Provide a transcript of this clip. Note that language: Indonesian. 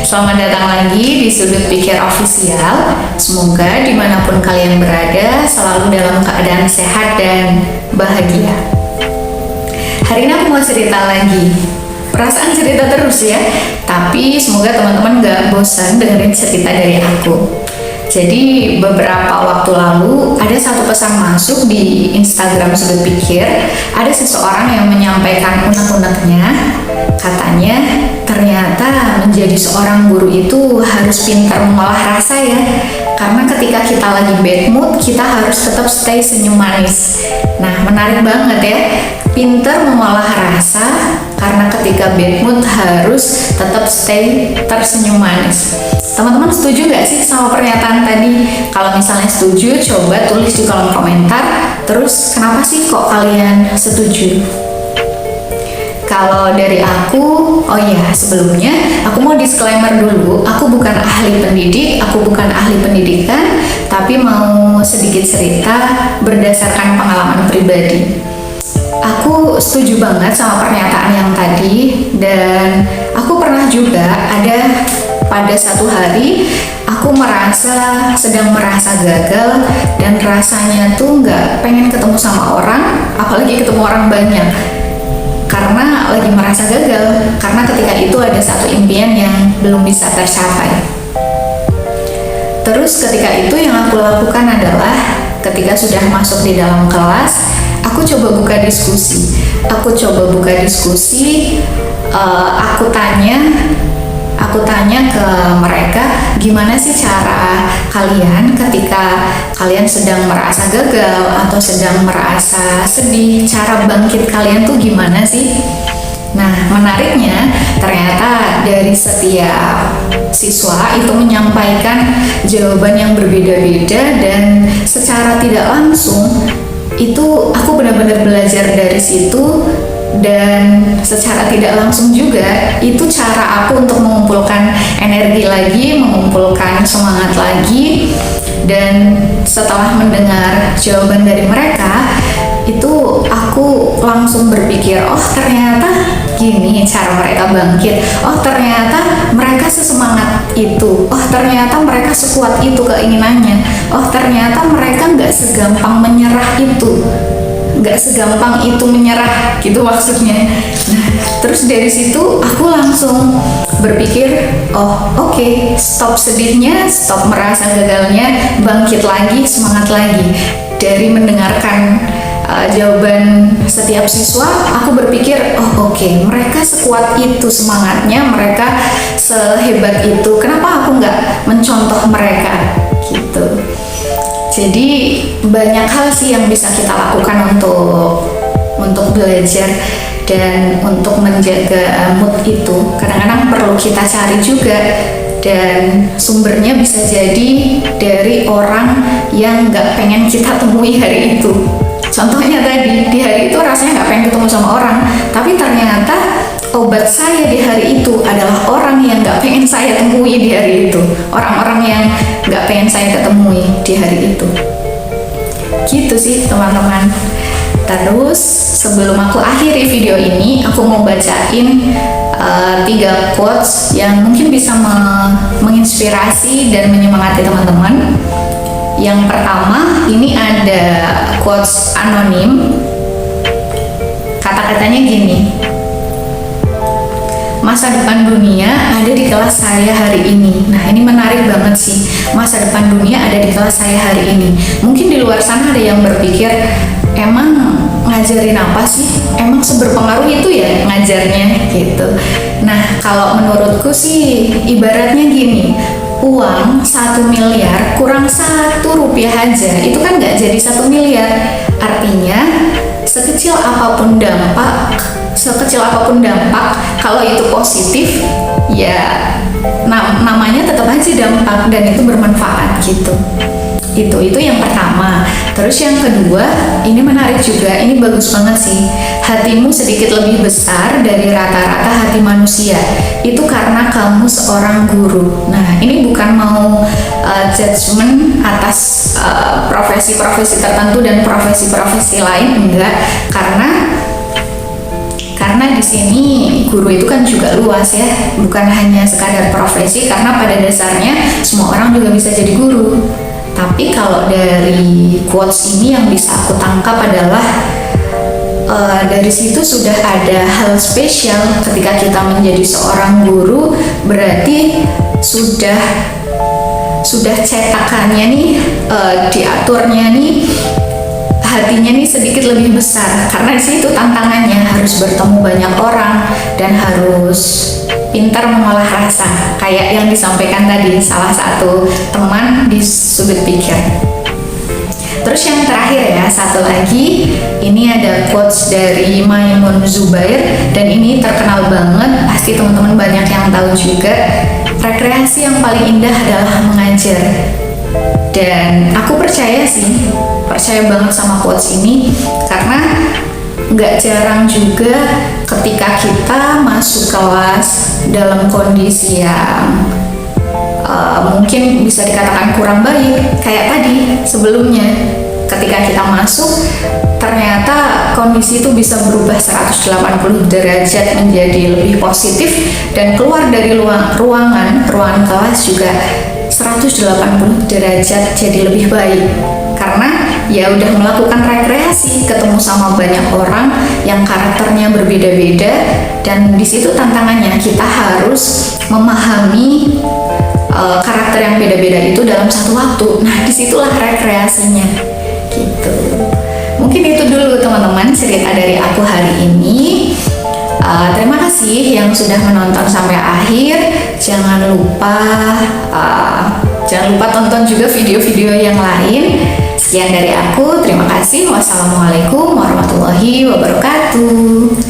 Selamat datang lagi di Sudut Pikir Official. Semoga dimanapun kalian berada selalu dalam keadaan sehat dan bahagia. Hari ini aku mau cerita lagi. Perasaan cerita terus ya, tapi semoga teman-teman gak bosan dengerin cerita dari aku. Jadi beberapa waktu lalu ada satu pesan masuk di Instagram Sudut Pikir. Ada seseorang yang menyampaikan unek-uneknya. Katanya ternyata menjadi seorang guru itu harus pintar mengolah rasa ya. Karena ketika kita lagi bad mood, kita harus tetap stay senyum manis. Nah, menarik banget ya. Pintar mengolah rasa karena ketika bad mood harus tetap stay tersenyum manis. Teman-teman setuju gak sih sama pernyataan tadi? Kalau misalnya setuju, coba tulis di kolom komentar. Terus kenapa sih kok kalian setuju? Kalau dari aku, oh iya sebelumnya aku mau disclaimer dulu. Aku bukan ahli pendidik, aku bukan ahli pendidikan, tapi mau sedikit cerita berdasarkan pengalaman pribadi. Aku setuju banget sama pernyataan yang tadi, dan aku pernah juga ada pada satu hari aku sedang merasa gagal dan rasanya tuh nggak pengen ketemu sama orang, apalagi ketemu orang banyak karena lagi merasa gagal, karena ketika itu ada satu impian yang belum bisa tercapai. Terus ketika itu yang aku lakukan adalah ketika sudah masuk di dalam kelas, aku coba buka diskusi. Aku tanya ke mereka, gimana sih cara kalian ketika kalian sedang merasa gagal atau sedang merasa sedih, cara bangkit kalian tuh gimana sih? Nah, menariknya ternyata dari setiap siswa itu menyampaikan jawaban yang berbeda-beda, dan secara tidak langsung itu aku benar-benar belajar dari situ. Dan secara tidak langsung juga itu cara aku untuk mengumpulkan energi lagi, mengumpulkan semangat lagi. Dan setelah mendengar jawaban dari mereka, itu aku langsung berpikir, oh ternyata gini cara mereka bangkit, oh ternyata mereka sesemangat itu, oh ternyata mereka sekuat itu keinginannya, oh ternyata mereka nggak segampang menyerah itu, nggak segampang itu menyerah gitu maksudnya. Nah, terus dari situ aku langsung berpikir, oh oke, stop sedihnya, stop merasa gagalnya, bangkit lagi, semangat lagi. Dari mendengarkan jawaban setiap siswa, aku berpikir, oh oke, mereka sekuat itu semangatnya, mereka sehebat itu, kenapa aku nggak mencontoh mereka gitu. Jadi banyak hal sih yang bisa kita lakukan untuk belajar dan untuk menjaga mood itu. Kadang-kadang perlu kita cari juga, dan sumbernya bisa jadi dari orang yang nggak pengen kita temui hari itu. Contohnya tadi, di hari itu rasanya nggak pengen ketemu sama orang, tapi ternyata obat saya di hari itu adalah orang yang nggak pengen saya temui di hari itu, orang-orang yang nggak pengen saya ketemui di hari itu. Gitu sih teman-teman. Terus sebelum aku akhiri video ini, aku mau bacain 3 quotes yang mungkin bisa menginspirasi dan menyemangati teman-teman. Yang pertama, ini ada quotes anonim. Kata-katanya gini, masa depan dunia ada di kelas saya hari ini. Nah, ini menarik banget sih. Masa depan dunia ada di kelas saya hari ini. Mungkin di luar sana ada yang berpikir, emang ngajarin apa sih? Emang seberpengaruh itu ya ngajarnya gitu. Nah, kalau menurutku sih ibaratnya gini, uang 1 miliar kurang 1 rupiah aja, itu kan nggak jadi 1 miliar. Artinya sekecil apapun dampak, kalau itu positif, ya namanya tetap aja dampak dan itu bermanfaat gitu. Itu yang pertama. Terus yang kedua, ini menarik juga, ini bagus banget sih. Hatimu sedikit lebih besar dari rata-rata hati manusia. Itu karena kamu seorang guru. Nah, ini bukan mau judgement atas profesi-profesi tertentu dan profesi-profesi lain, enggak. Karena Karena di sini guru itu kan juga luas ya, bukan hanya sekadar profesi, karena pada dasarnya semua orang juga bisa jadi guru. Tapi kalau dari quotes ini yang bisa aku tangkap adalah dari situ sudah ada hal spesial ketika kita menjadi seorang guru, berarti sudah cetakannya nih, diaturnya nih, hatinya nih sedikit lebih besar, karena di situ tantangannya harus bertemu banyak orang dan harus pintar mengolah rasa, kayak yang disampaikan tadi salah satu teman di sudut pikir. Terus yang terakhir ya, satu lagi, ini ada quotes dari Maimun Zubair, dan ini terkenal banget, pasti teman-teman banyak yang tahu juga. Rekreasi yang paling indah adalah mengajar. Dan aku percaya banget sama quotes ini, karena nggak jarang juga ketika kita masuk kelas dalam kondisi yang mungkin bisa dikatakan kurang baik, kayak tadi sebelumnya, ketika kita masuk ternyata kondisi itu bisa berubah 180 derajat menjadi lebih positif, dan keluar dari ruangan kelas juga 180 derajat jadi lebih baik, karena ya udah melakukan rekreasi, ketemu sama banyak orang yang karakternya berbeda-beda, dan di situ tantangannya kita harus memahami karakter yang beda-beda itu dalam satu waktu. Nah, disitulah rekreasinya gitu. Mungkin itu dulu teman-teman cerita dari aku hari ini. Terima kasih yang sudah menonton sampai akhir. Jangan lupa tonton juga video-video yang lain. Sekian dari aku, terima kasih. Wassalamualaikum warahmatullahi wabarakatuh.